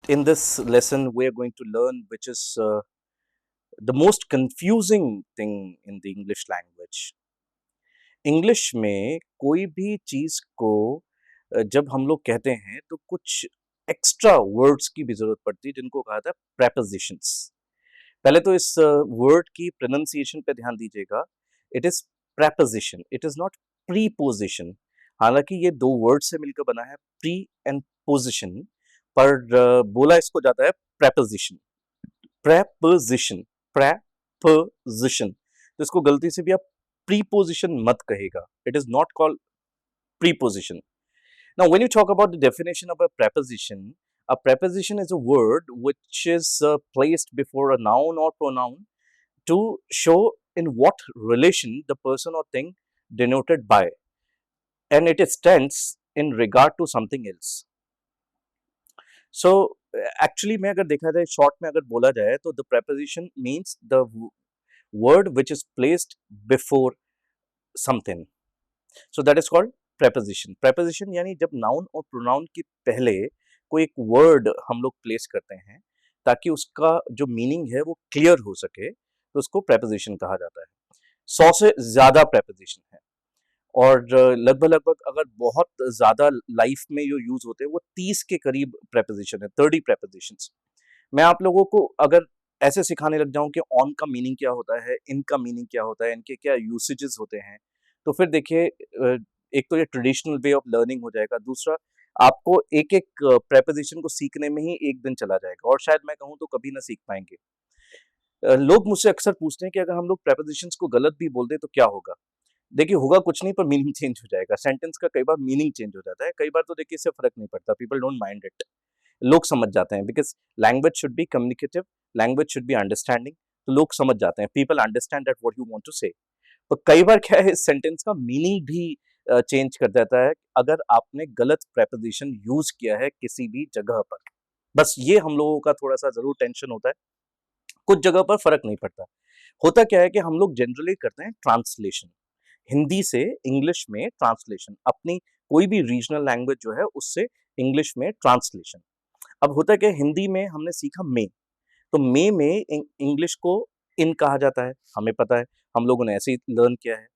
In this lesson, we are going to learn which is the most confusing thing in the English language. English में कोई भी चीज को जब हम लोग कहते हैं तो कुछ एक्स्ट्रा वर्ड्स की भी जरूरत पड़ती है जिनको कहा था prepositions. पहले तो इस वर्ड की प्रोनाउंसिएशन पे ध्यान दीजिएगा. It is preposition, it is not preposition. हालांकि ये दो वर्ड से मिलकर बना है pre एंड position, पर बोला इसको जाता है preposition. preposition, preposition. तो इसको गलती से भी आप preposition मत कहेगा. It is not called preposition. Now, when you talk about the definition of a preposition is a word which is placed before a noun or pronoun to show in what relation the person or thing denoted by, and it stands in regard to something else. So, actually में अगर देखा जाए short में अगर बोला जाए तो the preposition means the word which is placed before something. So that is called preposition. Preposition यानी जब noun और pronoun के पहले कोई एक word हम लोग place करते हैं ताकि उसका जो meaning है वो clear हो सके, तो उसको preposition कहा जाता है. 100 से ज़्यादा preposition है और लगभग अगर बहुत ज़्यादा लाइफ में जो यूज होते हैं वो 30 के करीब preposition है, 30 prepositions. मैं आप लोगों को अगर ऐसे सिखाने लग जाऊं कि ऑन का मीनिंग क्या होता है, इन का मीनिंग क्या होता है, इनके क्या यूसेजेस होते हैं, तो फिर देखिए एक तो ये ट्रेडिशनल वे ऑफ लर्निंग हो जाएगा, दूसरा आपको एक एक प्रेपोजिशन को सीखने में ही एक दिन चला जाएगा और शायद मैं कहूँ तो कभी ना सीख पाएंगे. लोग मुझसे अक्सर पूछते हैं कि अगर हम लोग प्रेपोजिशंस को गलत भी बोल दें तो क्या होगा. देखिए होगा कुछ नहीं, पर मीनिंग चेंज हो जाएगा. सेंटेंस का कई बार मीनिंग चेंज हो जाता है, कई बार तो देखिए इससे फर्क नहीं पड़ता. People don't mind it. लोग समझ जाते हैं because language should be communicative, language should be understanding. तो लोग समझ जाते हैं, people understand that what you want to say. तो कई बार क्या है, इस सेंटेंस का मीनिंग भी चेंज कर जाता है अगर आपने गलत प्रेपोजिशन यूज किया है किसी भी जगह पर. बस ये हम लोगों का थोड़ा सा जरूर टेंशन होता है. कुछ जगह पर फर्क नहीं पड़ता. होता क्या है कि हम लोग जनरली करते हैं ट्रांसलेशन, हिंदी से इंग्लिश में ट्रांसलेशन, अपनी कोई भी रीजनल लैंग्वेज जो है उससे इंग्लिश में ट्रांसलेशन. अब होता क्या है, हिंदी में हमने सीखा मे, तो मे में इंग्लिश को इन कहा जाता है, हमें पता है, हम लोगों ने ऐसे ही लर्न किया है.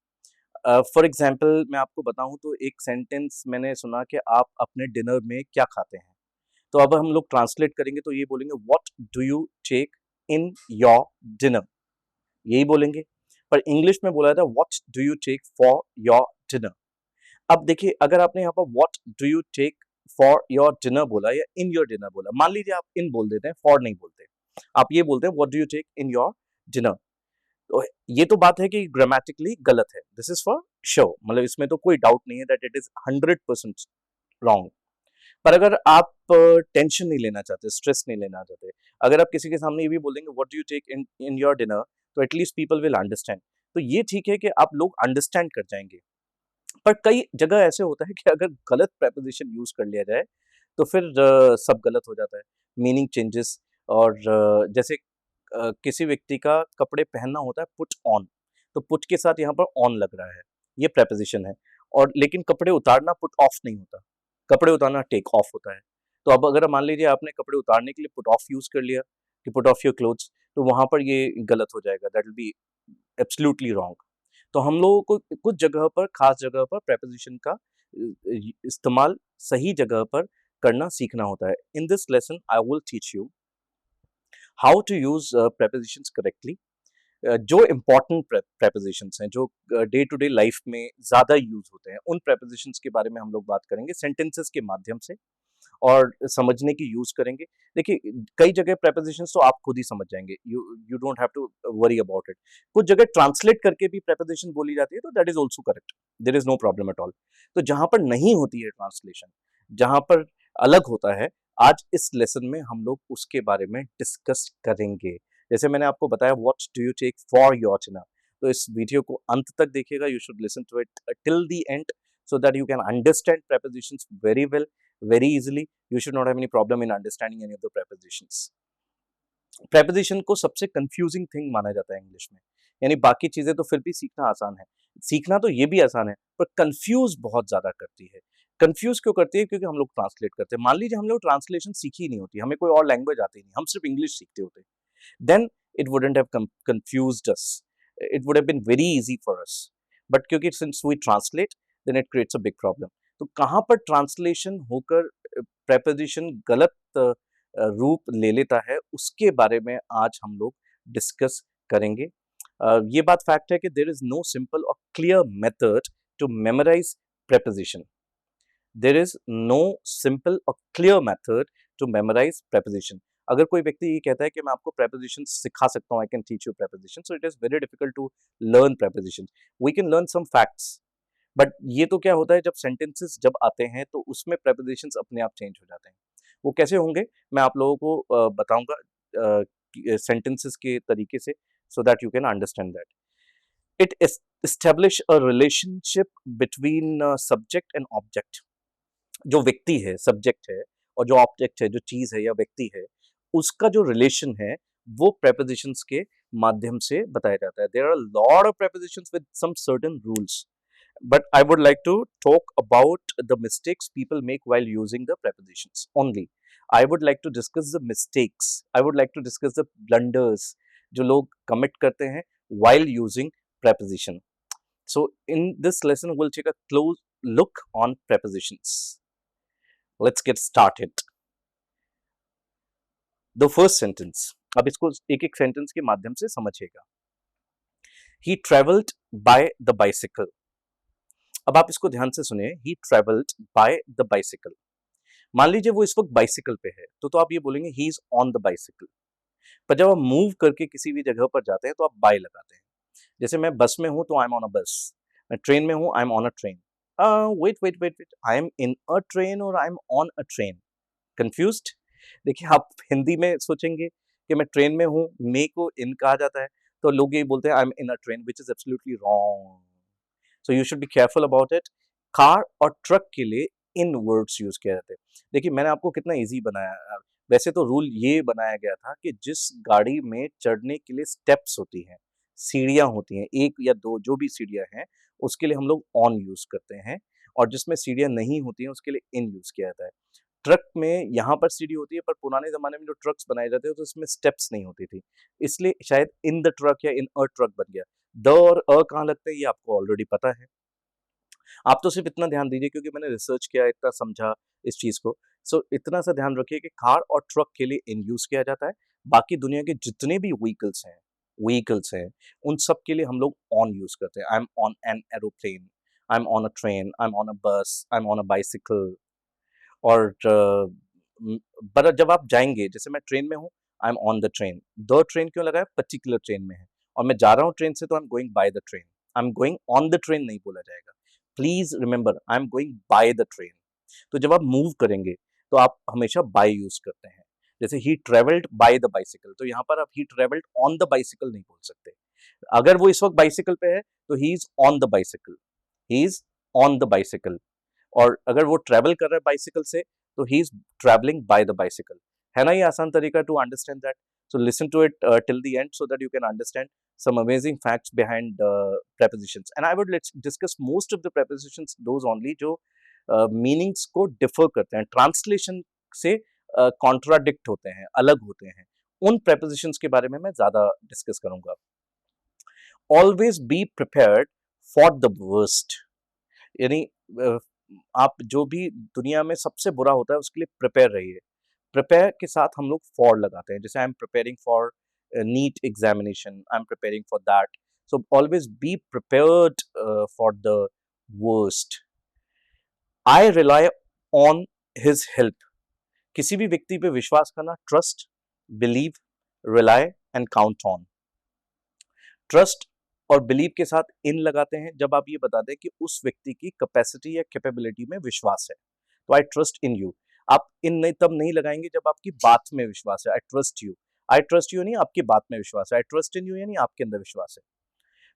फॉर एग्जाम्पल मैं आपको बताऊं तो एक सेंटेंस मैंने सुना कि आप अपने डिनर में क्या खाते हैं. तो अब हम लोग ट्रांसलेट करेंगे तो ये बोलेंगे what do you take in your dinner, यही बोलेंगे. पर इंग्लिश में बोला था what do you take for your dinner. अब देखिए अगर आपने यहाँ पर what do you take for your dinner बोला या इन योर डिनर बोला, मान लीजिए आप इन बोल देते हैं, फॉर नहीं बोलते, आप ये बोलते हैं what do you take in your dinner. तो ये तो बात है कि ग्रामेटिकली गलत है, दिस इज फॉर श्योर, मतलब इसमें तो कोई डाउट नहीं है दैट इट इज 100% रॉन्ग. पर अगर आप टेंशन नहीं लेना चाहते, स्ट्रेस नहीं लेना चाहते, अगर आप किसी के सामने ये भी बोलेंगे what do you take in in your dinner, तो एटलीस्ट पीपल विल अंडरस्टैंड. तो ये ठीक है कि आप लोग अंडरस्टैंड कर जाएंगे. पर कई जगह ऐसे होता है कि अगर गलत प्रेपोजिशन यूज कर लिया जाए तो फिर सब गलत हो जाता है, मीनिंग चेंजेस. और जैसे किसी व्यक्ति का कपड़े पहनना होता है पुट ऑन, तो पुट के साथ यहाँ पर ऑन लग रहा है, ये प्रेपोजिशन है. और लेकिन कपड़े उतारना पुट ऑफ नहीं होता, कपड़े उतारना टेक ऑफ होता है. तो अब अगर मान लीजिए आपने कपड़े उतारने के लिए पुट ऑफ यूज कर लिया कि पुट ऑफ योर क्लोथ्स, तो वहां पर ये गलत हो जाएगा, that will be absolutely wrong. तो हम लोगों को कुछ जगह पर, खास जगह पर प्रेपोजिशन का इस्तेमाल सही जगह पर करना सीखना होता है. In this lesson I will teach you how to use prepositions correctly. जो इम्पोर्टेंट प्रेपोजिशंस हैं, जो डे टू डे लाइफ में ज़्यादा यूज होते हैं, उन प्रेपोजिशंस के बारे में हम लोग बात करेंगे सेंटेंसेस के माध्यम से और समझने की यूज करेंगे. देखिए कई जगह प्रेपोजिशंस तो आप खुद ही समझ जाएंगे, you you don't have to worry about it. कुछ जगह ट्रांसलेट करके भी प्रेपोजिशन बोली जाती है तो that is also correct, there is no problem at all. तो जहां पर नहीं होती है ट्रांसलेशन, जहां पर अलग होता है, आज इस लेसन में हम लोग उसके बारे में डिस्कस करेंगे. जैसे मैंने आपको बताया what do you take for your dinner, तो इस वीडियो को अंत तक देखिएगा. You should listen to it till the end so that you can understand prepositions very well, very easily. You should not have any problem in understanding any of the prepositions. preposition को सबसे confusing thing माना जाता है English में, यानी बाकी चीजें तो फिर भी सीखना आसान है, सीखना तो ये भी आसान है, पर कंफ्यूज बहुत ज्यादा करती है. कंफ्यूज क्यों करती है? क्योंकि हम लोग ट्रांसलेट करते हैं। मान लीजिए हम लोग ट्रांसलेशन सीखी ही नहीं होती, हमें कोई और लैंग्वेज आती नहीं, हम सिर्फ इंग्लिश सीखते होते, then it wouldn't have confused us. It would have been very easy for us. But क्योंकि since we translate, then it creates a big problem. तो कहाँ पर ट्रांसलेशन होकर preposition गलत रूप ले लेता है, उसके बारे में आज हम लोग डिस्कस करेंगे। ये बात फैक्ट है कि there is no simple or clear method to memorize preposition. There is no simple or clear method to memorize preposition. अगर कोई व्यक्ति ये कहता है कि मैं आपको prepositions सिखा सकता हूँ, I can teach you prepositions, so it is very difficult to learn prepositions. We can learn some facts, but ये तो क्या होता है जब sentences जब आते हैं तो उसमें prepositions अपने आप change हो जाते हैं। वो कैसे होंगे मैं आप लोगों को बताऊंगा sentences के तरीके से, so that you can understand that. It establish a relationship between subject and object. जो व्यक्ति है, सब्जेक्ट है, और जो ऑब्जेक्ट है, जो चीज है या व्यक्ति है, उसका जो रिलेशन है वो prepositions के माध्यम से बताया जाता है। There are a lot of prepositions with some certain rules, but I would like to talk about the mistakes people make while using the prepositions only. I would like to discuss the mistakes. I would like to discuss the blunders जो लोग commit करते हैं while using preposition. So in this lesson we'll take a close look on prepositions. Let's get started. The first sentence. अब इसको एक एक sentence के माध्यम से समझिएगा. He traveled by the bicycle. अब आप इसको ध्यान से सुनिए. He traveled by the bicycle. मान लीजिए वो इस वक्त बाइसिकल पे है, तो आप ये बोलेंगे he is on the bicycle. पर जब आप मूव करके किसी भी जगह पर जाते हैं तो आप बाय लगाते हैं. जैसे मैं बस में हूं तो आई एम ऑन अ बस, मैं ट्रेन में हूं I am on a train. Wait, I am in a train और I am on a train. Confused? देखिए आप हिंदी में सोचेंगे कि मैं ट्रेन में हूँ, मे को इन कहा जाता है, तो लोग यही बोलते हैं I am in a train, which is absolutely wrong. So you should be careful about it. Car और ट्रक के लिए इन वर्ड्स यूज किया जाते हैं. देखिए मैंने आपको कितना इजी बनाया. वैसे तो रूल ये बनाया गया था कि जिस गाड़ी में चढ़ने के लिए स्टेप्स होती हैं, सीढ़ियां होती हैं, एक या दो जो भी सीढ़ियां हैं, उसके लिए हम लोग ऑन यूज करते हैं, और जिसमें सीढ़ियां नहीं होती हैं उसके लिए इन यूज किया जाता है. ट्रक में यहाँ पर सीढ़ी होती है, पर पुराने ज़माने में जो ट्रक्स बनाए जाते थे तो उसमें स्टेप्स नहीं होती थी, इसलिए शायद इन द ट्रक या इन अ ट्रक बन गया. द और अ कहाँ लगता है ये आपको ऑलरेडी पता है. आप तो सिर्फ इतना ध्यान दीजिए क्योंकि मैंने रिसर्च किया, इतना समझा इस चीज़ को. सो इतना सा ध्यान रखिए कि कार और ट्रक के लिए इन यूज़ किया जाता है. बाकी दुनिया के जितने भी व्हीकल्स हैं उन सब के लिए हम लोग ऑन यूज़ करते हैं. I am on an aeroplane, I am on a train, I am on a bus, I am on a bicycle. और पर जब आप जाएंगे, जैसे मैं ट्रेन में हूँ, आई am on the train. The train क्यों लगा है? पर्टिकुलर ट्रेन में है, और मैं जा रहा हूँ ट्रेन से, तो I am going by the train. I am going on the train नहीं बोला जाएगा. Please remember, I am going by the train. तो जब आप मूव करेंगे तो आप हमेशा बाय यूज करते हैं. जैसे ही ट्रेवल्ड बाय द बाइसिकल, तो यहाँ पर आप ही ट्रेवल्ड ऑन द बाइसिकल नहीं बोल सकते. अगर वो इस वक्त बाइसिकल पे है तो he is on the bicycle, he is on the bicycle. और अगर वो ट्रैवल कर रहा है बाइसिकल से, तो he is travelling by the bicycle. है ना ये आसान तरीका to understand that. So listen to it till the end so that you can understand some amazing facts behind prepositions. And I would let's discuss most of the prepositions, those only जो meanings को differ करते हैं, translation से contradict होते हैं, अलग होते हैं. उन prepositions के बारे में मैं ज्यादा डिस्कस करूंगा. Always be prepared for the worst. यानी आप जो भी दुनिया में सबसे बुरा होता है उसके लिए प्रिपेयर रहिए. प्रिपेयर के साथ हम लोग फॉर लगाते हैं. जैसे I am preparing for NEET examination, I am preparing for that. So always be prepared for the worst. I rely on his help. किसी भी व्यक्ति पे विश्वास करना, trust, believe, rely and count on. Trust और बिलीव के साथ इन लगाते हैं जब आप ये बताते हैं कि उस व्यक्ति की कैपेसिटी या कैपेबिलिटी में विश्वास है. तो आई ट्रस्ट इन यू. आप इन नहीं तब नहीं लगाएंगे जब आपकी बात में विश्वास है. I trust you. I trust you नहीं, आपकी बात में विश्वास है. आई ट्रस्ट इन यू यानी आपके अंदर विश्वास है.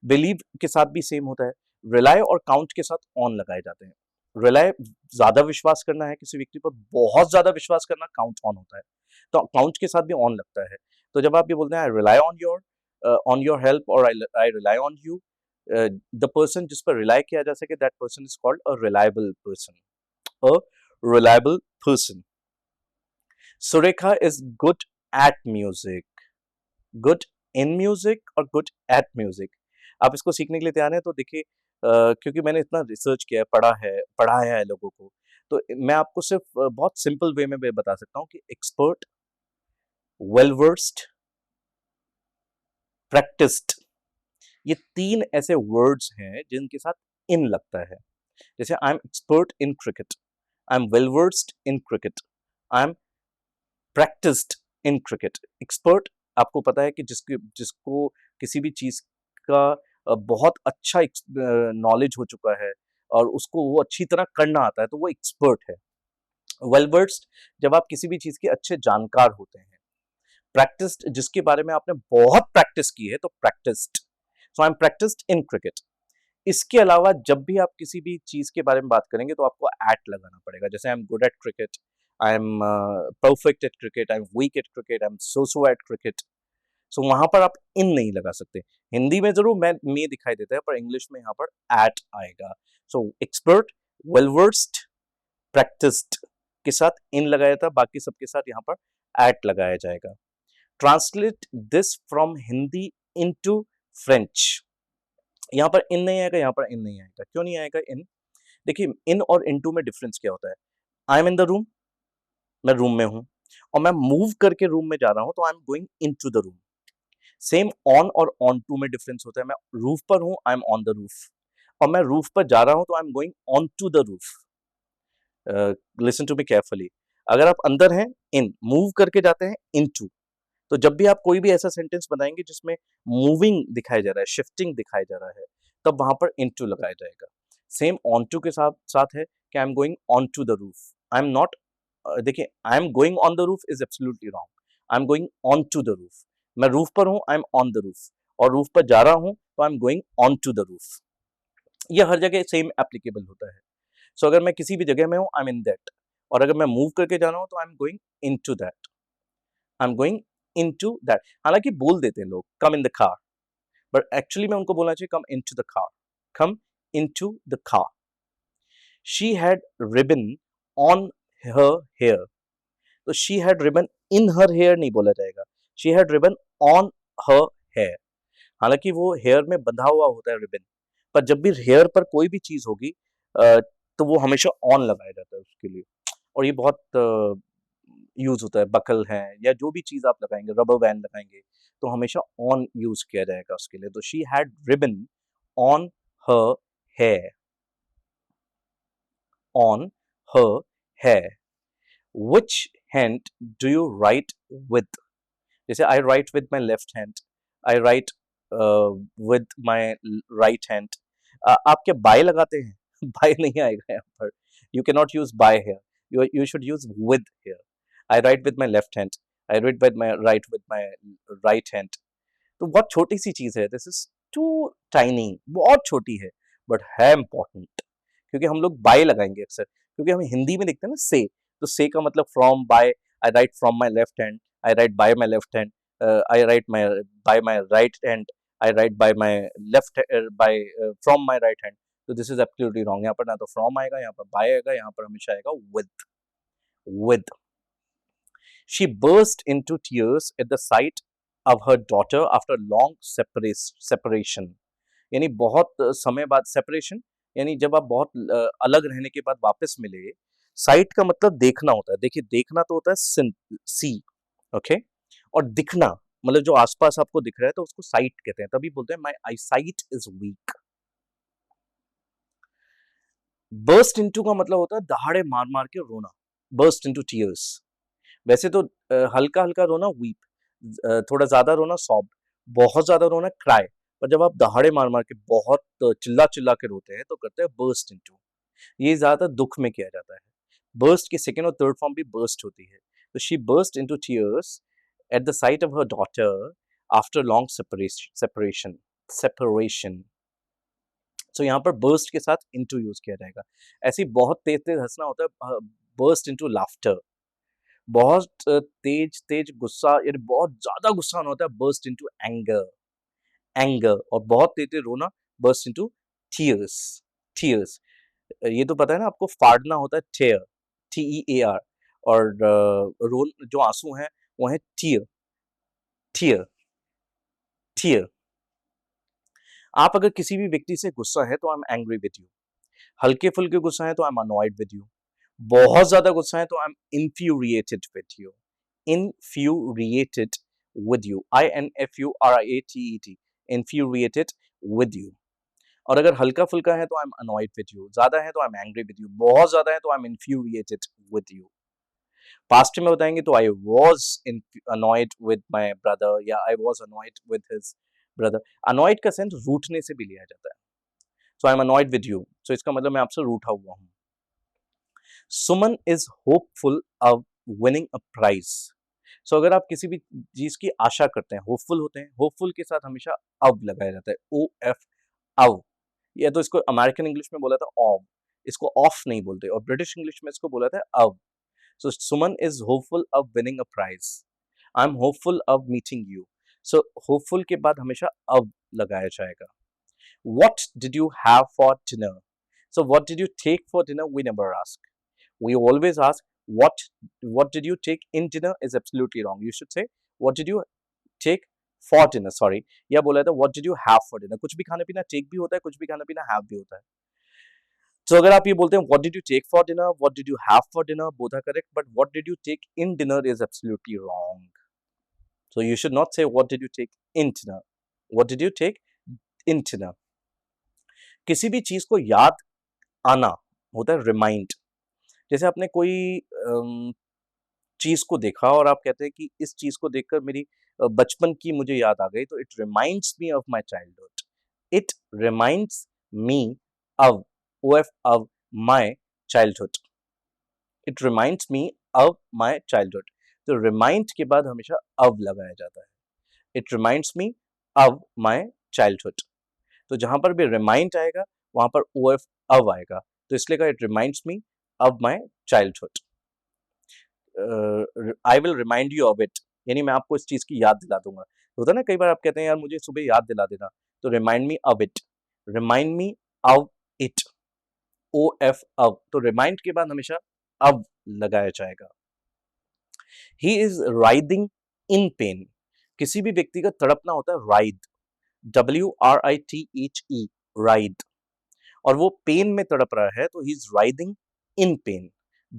बिलीव के साथ भी सेम होता है. रिलाई और काउंट के साथ ऑन लगाए जाते हैं. रिलाई ज्यादा विश्वास करना है किसी व्यक्ति पर, बहुत ज्यादा विश्वास करना, काउंट ऑन होता है. तो काउंट के साथ भी ऑन लगता है. तो जब आप ये बोलते हैं I rely on your help और I rely on you, the person जिस पर रिलाई किया जा सके, that person is called a reliable person. a reliable person. Surekha is good at music. Good in music और good at music. आप इसको सीखने के लिए तैयार हैं तो देखिए, क्योंकि मैंने इतना रिसर्च किया है, पढ़ाया है लोगों को, तो मैं आपको सिर्फ बहुत सिंपल वे में मैं बता सकता हूँ कि एक्सपर्ट, वेल वर्स्ड, प्रैक्टिस्ड, ये तीन ऐसे वर्ड्स हैं जिनके साथ इन लगता है। जैसे I M expert in cricket, I am well versed in cricket, I M practised in cricket. Expert आपको पता है कि जिसको किसी भी चीज का बहुत अच्छा नॉलेज हो चुका है और उसको वो अच्छी तरह करना आता है, तो वो एक्सपर्ट है। वेल वर्स्ड जब आप किसी भी चीज के अच्छे जानकार होते हैं। प्रैक्टिस्ड जिसके बारे में आपने बहुत प्रैक्टिस की है, तो practised. So I M practised in cricket. इसके अलावा जब भी आप किसी भी चीज के बारे में बात करेंगे तो आपको एट लगाना पड़ेगा। जैसे I am good at cricket, I am perfect at cricket, I am weak at cricket, I am so at cricket. So वहां पर आप इन नहीं लगा सकते। हिंदी में जरूर मैं मे दिखाई देता है, पर इंग्लिश में यहाँ पर एट आएगा। सो एक्सपर्ट, वेल वर्स्ड, प्रैक्टिस्ड के साथ इन लगाया था, बाकी सबके साथ यहाँ पर एट लगाया जाएगा। Translate this from Hindi into French. यहाँ पर इन नहीं आएगा, यहाँ पर इन नहीं आएगा। क्यों नहीं आएगा इन? देखिए, इन और इनटू में डिफरेंस क्या होता है। आई एम इन द रूम, मैं रूम में हूं, और मैं मूव करके रूम में जा रहा हूं तो I am going into the room. Same on और ऑन टू में डिफरेंस होता है। मैं रूफ पर हूं, I am on the roof, और मैं रूफ पर जा रहा हूं तो I am going on to the roof. Listen to me carefully. अगर आप अंदर हैं, इन, मूव करके जाते हैं, इनटू। तो जब भी आप कोई भी ऐसा सेंटेंस बनाएंगे जिसमें मूविंग दिखाया जा रहा है, शिफ्टिंग दिखाया जा रहा है, तब वहां पर इनटू लगाया जाएगा। सेम ऑन टू के साथ साथ है कि I am going on to the roof. I am not, देखिए, I am going on the roof is absolutely wrong. I am going on to the roof. मैं रूफ पर हूं, I am on the roof, और roof पर जा रहा हूं तो I am going on to the roof. ये हर जगह सेम एप्लीकेबल होता है। सो अगर मैं किसी भी जगह में हूं, आई एम इन दैट, और अगर मैं मूव करके जा रहा हूं तो I am going into that, I am going into that. हालांकि बोल देते हैं लोग come in the car, but actually में उनको बोलना चाहिए come into the car, come into the car. She had ribbon on her hair, तो she had ribbon in her hair नहीं बोला जाएगा, she had ribbon on her hair. हालांकि वो हेयर में बंधा हुआ होता है रिबन, पर जब भी हेयर पर कोई भी चीज होगी तो वो हमेशा ऑन लगाया जाता है उसके लिए। और ये बहुत यूज होता है, बकल है या जो भी चीज आप लगाएंगे, रबर बैंड लगाएंगे, तो हमेशा ऑन यूज किया जाएगा उसके लिए। तो she had ribbon on her hair, on her hair. Which hand do you write with? जैसे I write with my left hand, I write with my right hand. आप क्या बाय लगाते हैं? बाय नहीं आएगा यहाँ पर। You cannot use by here. You should use with here. I write with my left hand. I read with my right hand. तो बहुत छोटी सी चीज है। दिस इज टू टाइनी, बहुत छोटी है, बट है इंपॉर्टेंट। क्योंकि हम लोग बाय लगाएंगे अक्सर, क्योंकि हम हिंदी में देखते हैं ना से, तो से का मतलब from, by. I write from my left hand, I write by my left hand, I write my by my right hand, I write by my left, by from my right hand. तो this is absolutely wrong. यहाँ पर ना तो from आएगा, यहाँ पर bye आएगा, यहाँ पर हमेशा आएगा with. She burst into tears at the sight of her daughter after long separation. यानी बहुत समय बाद सेपरेशन, यानी जब आप बहुत अलग रहने के बाद वापस मिले। साइट का मतलब देखना होता है। देखिए, देखना तो होता है सी, ओके, और दिखना मतलब जो आसपास आपको दिख रहा है तो उसको साइट कहते हैं। तभी बोलते हैं my I site is weak. Burst into का मतलब होता है दहाड़े मार मार के रोना, बर्स्ट इनटू टीयर्स। वैसे तो हल्का हल्का रोना वीप, थोड़ा ज्यादा रोना सॉब, बहुत ज्यादा रोना क्राई। पर जब आप दहाड़े मार मार के बहुत चिल्ला चिल्ला के रोते हैं तो करते हैं बर्स्ट इनटू। ये ज्यादातर दुख में किया जाता है। बर्स्ट की सेकेंड और थर्ड फॉर्म भी बर्स्ट होती है। तो she burst into tears at the sight of her daughter after long separation. So यहाँ पर बर्स्ट के साथ इनटू यूज किया जाएगा। ऐसी बहुत तेज तेज हंसना होता है, बर्स्ट इनटू लाफ्टर। बहुत तेज तेज गुस्सा, यानी बहुत ज्यादा गुस्सा होना होता है, बर्स्ट इनटू एंगर। और बहुत तेज तेज रोना, बर्स्ट इनटू टीयर्स। ये तो पता है ना आपको, फाड़ना होता है टेयर, TEAR, और रोल जो आंसू हैं वो है टीयर, टीयर, टीयर। आप अगर किसी भी व्यक्ति से गुस्सा है तो I am angry with you, हल्के फुल्के गुस्सा है तो I am annoyed with you, बहुत ज्यादा गुस्सा है तो I am infuriated with you, infuriated with you, INFURIATED, infuriated with you. और अगर हल्का फुल्का है तो I am annoyed with you, ज्यादा है तो I am angry with you, बहुत ज्यादा है तो I am infuriated with you. Past में बताएंगे तो I was annoyed with my brother, या I was annoyed with his brother. Annoyed का सेंस रूठने से भी लिया जाता है, so I am annoyed with you, so इसका मतलब मैं आपसे रूठा हुआ हूं। Suman is hopeful of winning a prize. So अगर आप किसी भी चीज की आशा करते हैं, होपफुल होते हैं, होपफुल के साथ हमेशा अब लगाया जाता है, OF, अब। या तो इसको अमेरिकन इंग्लिश में बोला था ऑब, इसको ऑफ नहीं बोलते, और ब्रिटिश इंग्लिश में इसको बोला था अब। So Suman is hopeful of winning a prize, I am hopeful of meeting you. So hopeful के बाद हमेशा अब लगाया जाएगा। What did you have for dinner? So what did you take for dinner? We never ask. We always ask what did you take in dinner is absolutely wrong. You should say what did you take for dinner. Sorry, या बोला था what did you have for dinner. कुछ भी खाना पीना take भी होता है, कुछ भी खाना पीना have भी होता है। तो अगर आप ये बोलते हैं what did you take for dinner, what did you have for dinner, both are correct, but what did you take in dinner is absolutely wrong. So you should not say what did you take in dinner. What did you take in dinner? किसी भी चीज को याद आना होता है remind. जैसे आपने कोई चीज को देखा और आप कहते हैं कि इस चीज को देखकर मेरी बचपन की मुझे याद आ गई, तो it reminds me of my childhood, it reminds me of, OF, of my childhood, it reminds me of my childhood. तो रिमाइंड के बाद हमेशा अब लगाया जाता है, it reminds me of my childhood. तो जहां पर भी रिमाइंड आएगा वहां पर OF अब आएगा, तो इसलिए कहा it reminds me of my childhood. I will remind you of it, यानी मैं आपको इस चीज की याद दिला दूंगा। होता है ना, कई बार आप कहते हैं यार मुझे सुबह याद दिला देना, तो remind me of it, remind me of it, OF of. तो रिमाइंड के बाद हमेशा अब लगाया जाएगा। He is riding in pen, किसी भी व्यक्ति का तड़पना होता है राइड, WRITHE, राइड, और वो पेन में तड़प रहा है तो he is riding in pen.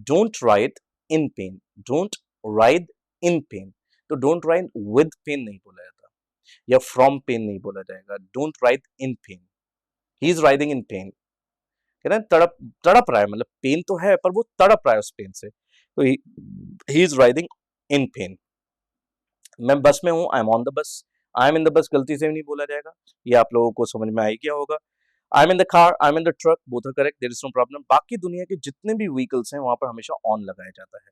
Don't ride in pen, don't ride in pen. तो डोंट राइड विद पेन नहीं बोला जाता, या फ्रॉम पेन नहीं बोला जाएगा, don't ride in pen, he is riding in pen. कहना तड़प तड़प रहा है, मतलब पेन तो है पर वो तड़प रहा है उस पेन से, तो he is riding in pen. मैं बस में हूं, I am on the bus, I am in the bus गलती से भी नहीं बोला जाएगा, ये आप लोगों को समझ में आ ही गया होगा। I am in the car, I am in the truck, both are correct, there is no problem. बाकी दुनिया के जितने भी व्हीकल्स हैं वहां पर हमेशा ऑन लगाया जाता है।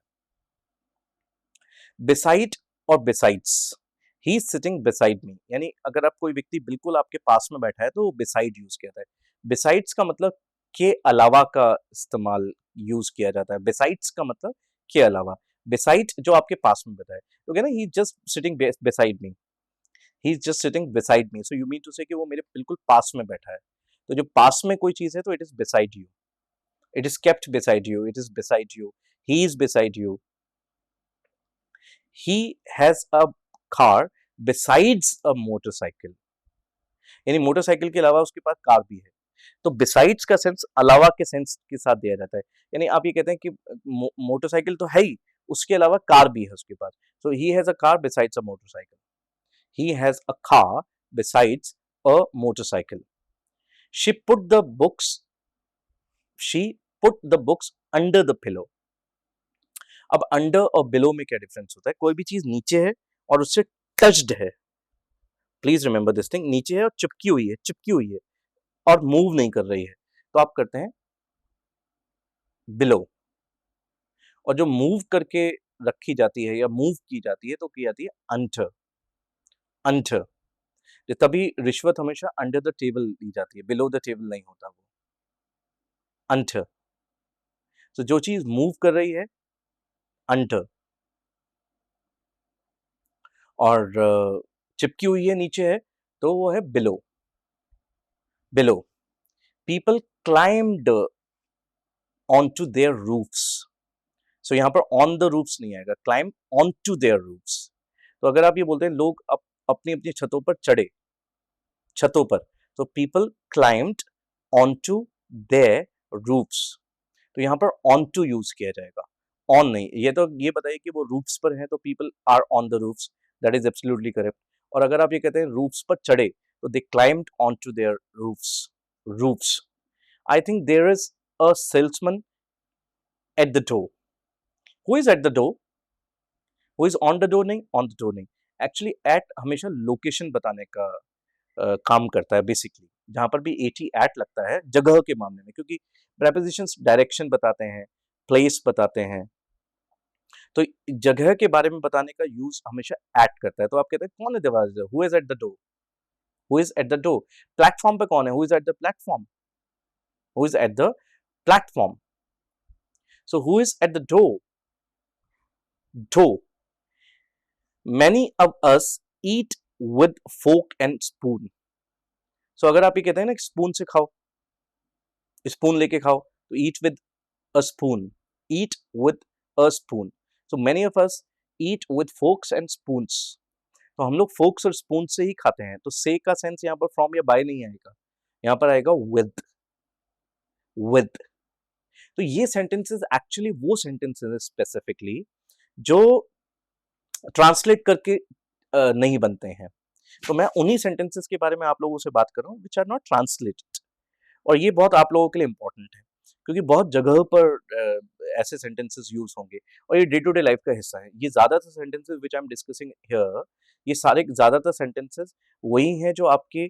बिसाइड और besides, he is sitting beside मी, यानी अगर आप कोई व्यक्ति बिल्कुल आपके पास में बैठा है तो बिसाइड यूज किया जाता है। बिसाइड्स का मतलब के अलावा का इस्तेमाल यूज किया जाता है, बिसाइड्स का मतलब के अलावा। बिसाइड जो आपके पास में बैठा है, तो कहना he just sitting beside me, he is just sitting beside me, so you mean to say कि वो मेरे बिल्कुल पास में बैठा है। तो जो पास में कोई चीज है तो it is beside you, it is kept beside you, it is beside you, he is beside you. He has a car besides a motorcycle, यानी मोटरसाइकिल के अलावा उसके पास कार भी है। तो बिसाइड्स का सेंस अलावा के सेंस के साथ दिया जाता है, यानी आप ये कहते हैं कि मोटरसाइकिल तो है ही, उसके अलावा कार भी है उसके पास। So he has a car besides a motorcycle, he has a car besides a motorcycle. She put the books, she put the books under the pillow. अब अंडर और बिलो में क्या डिफरेंस होता है? कोई भी चीज नीचे है और उससे टच्ड है, प्लीज रिमेंबर दिस थिंग, नीचे है और चिपकी हुई है, चिपकी हुई है और मूव नहीं कर रही है, तो आप करते हैं बिलो। और जो मूव करके रखी जाती है या मूव की जाती है तो की जाती है अंडर, अंडर। तभी रिश्वत हमेशा अंडर द टेबल ली जाती है, बिलो द टेबल नहीं होता वो, अंडर। तो जो चीज मूव कर रही है अंडर, और चिपकी हुई है नीचे है तो वो है below, below. People climbed on to their roofs. So यहाँ पर ऑन द रूफ्स नहीं आएगा, climb on to their roofs. तो अगर आप ये बोलते हैं लोग अपनी अपनी छतों पर चढ़े, छतों पर, तो people climbed on to their roofs. तो यहाँ पर ऑन टू यूज किया जाएगा, ऑन नहीं। ये तो ये बताइए कि वो रूफ्स पर हैं, तो people are on the roofs, that is absolutely correct. और अगर आप ये कहते हैं रूफ्स पर चढ़े, तो they climbed on to their roofs, roofs. I think there is a salesman at the door. Who is at the door? Who is on the door? नहीं, ऑन द डोर नहीं। एक्चुअली एट हमेशा location बताने का काम करता है basically. जहां पर भी एटी एट लगता है जगह के मामले में, क्योंकि प्रेपोजिशंस डायरेक्शन बताते हैं, प्लेस बताते हैं, तो जगह के बारे में बताने का यूज हमेशा एट करता है। तो आप कहते हैं कौन है दरवाजे, who is at the door? Who is at the door? Platform पे कौन है? Who is at the platform? Who is at the platform? So who is at the door? Door. Many of us eat with fork and spoon. So अगर आप ये कहते हैं ना spoon से खाओ, स्पून लेके खाओ, तो eat with a spoon, eat with a spoon. So many of us eat with forks and spoons. तो हम लोग फोक्स और स्पून से ही खाते हैं। तो से का सेंस यहाँ पर फ्रॉम या बाय नहीं आएगा, यहाँ पर आएगा विद, विद। तो ये सेंटेंसेस एक्चुअली वो सेंटेंसेस स्पेसिफिकली जो ट्रांसलेट करके नहीं बनते हैं। तो मैं उन्हीं सेंटेंसेस के बारे में आप लोगों से बात कर रहा हूँ विच आर नॉट ट्रांसलेटेड। और ये बहुत आप लोगों के लिए इंपॉर्टेंट है, क्योंकि बहुत जगह पर ऐसे सेंटेंसेस यूज होंगे और ये डे टू डे लाइफ का हिस्सा है। ये ज्यादातर sentences which I am discussing here, ये सारे ज्यादातर सेंटेंसेस वही हैं जो आपके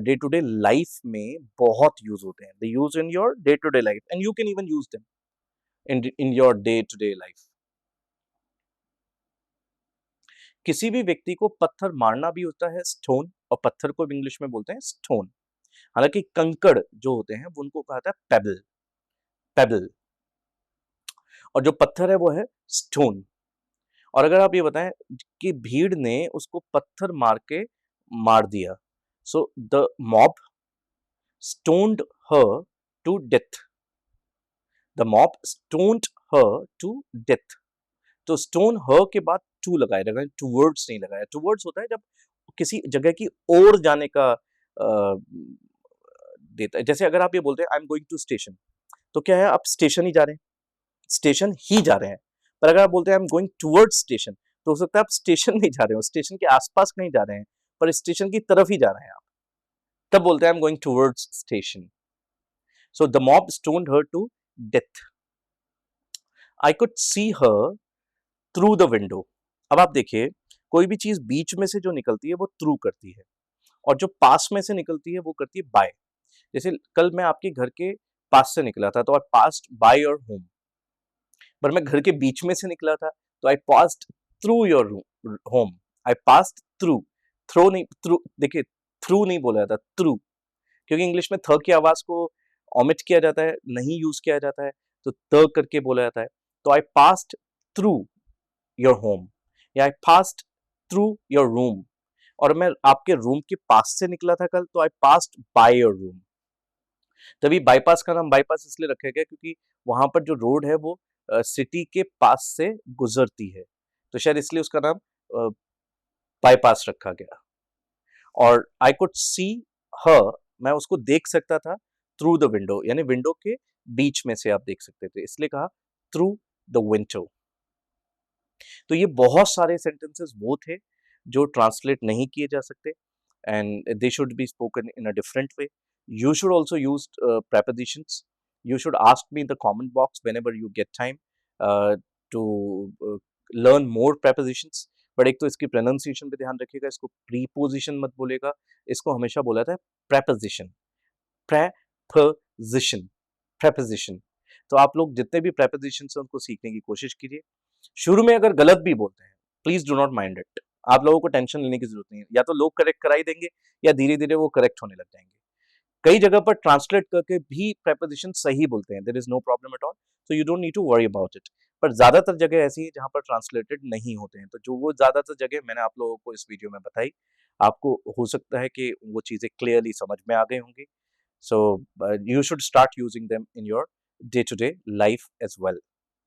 डे टू डे लाइफ में बहुत यूज होते हैं। They use in your day to day life and you can even use them in your day to day life. किसी भी व्यक्ति को पत्थर मारना भी होता है स्टोन, और पत्थर को भी इंग्लिश में बोलते हैं स्टोन। हालांकि कंकड़ जो होते हैं वो उनको कहा जाता है पेबल, पेबल। और जो पत्थर है वो है स्टोन। और अगर आप ये बताएं कि भीड़ ने उसको पत्थर मार के मार दिया, so the mob stoned her to death, the mob stoned her to death. तो स्टोन हर के बाद टू लगाए, टूवर्ड्स नहीं लगाया। टूवर्ड्स होता है जब किसी जगह की ओर जाने का देता है। जैसे अगर आप ये बोलते हैं I am going to station, तो क्या है, आप स्टेशन ही जा रहे हैं, स्टेशन ही जा रहे हैं। पर अगर आप बोलते हैं I am going towards station, तो हो सकता है आप स्टेशन नहीं जा रहे हो, स्टेशन के आसपास कहीं जा रहे हैं, पर स्टेशन की तरफ ही जा रहे हैं आप, तब बोलते हैं I am going towards station. So the mob stoned her to death. I could see her through the window. अब आप देखिए, कोई भी चीज बीच में से जो निकलती है वो थ्रू करती है, और जो पास में से निकलती है वो करती है बाय। जैसे कल मैं आपके घर के पास से निकला था, तो I passed by your home. पर मैं घर के बीच में से निकला था, तो I passed through your home. I passed through, throw नहीं, थ्रू देखिए, थ्रू नहीं बोला जाता, थ्रू, क्योंकि इंग्लिश में थ की आवाज को ओमिट किया जाता है, नहीं यूज किया जाता है, तो त करके बोला जाता है। तो I passed through your home, या I passed through your room. और मैं आपके रूम के पास से निकला था कल, तो I passed by your room. तभी बाईपास का नाम बाईपास इसलिए रखा गया क्योंकि वहां पर जो रोड है वो सिटी के पास से गुजरती है, तो शायद इसलिए उसका नाम बाईपास रखा गया। और आई कुड सी हर, मैं उसको देख सकता था थ्रू द विंडो, यानी विंडो के बीच में से आप देख सकते थे, इसलिए कहा थ्रू द विंडो। तो ये बहुत सारे सेंटेंसेस वो थे जो ट्रांसलेट नहीं किए जा सकते, and they should be spoken in a different way. You should also use prepositions. You should ask me in the comment box whenever you get time uh, to learn more prepositions. But एक तो इसकी pronunciation पे ध्यान रखिएगा, इसको preposition मत बोलेगा, इसको हमेशा बोला जाता है प्रेपोजिशन, प्रेपोजिशन, प्रेपोजिशन। तो आप लोग जितने भी प्रेपोजिशन हैं उनको सीखने की कोशिश कीजिए। शुरू में अगर गलत भी बोलते हैं, please do not mind it, आप लोगों को टेंशन लेने की जरूरत नहीं है, या तो लोग करेक्ट कराई देंगे या धीरे धीरे वो करेक्ट होने लग जाएंगे। कई जगह पर ट्रांसलेट करके भी प्रेपोजिशन सही बोलते हैं, there is no problem at all, so you don't need to worry about it. पर ज्यादातर जगह ऐसी है जहां पर ट्रांसलेटेड नहीं होते हैं, तो जो वो ज्यादातर जगह मैंने आप लोगों को इस वीडियो में बताई, आपको हो सकता है कि वो चीजें क्लियरली समझ में आ गई होंगी। So you should start using them in your day to day life as well.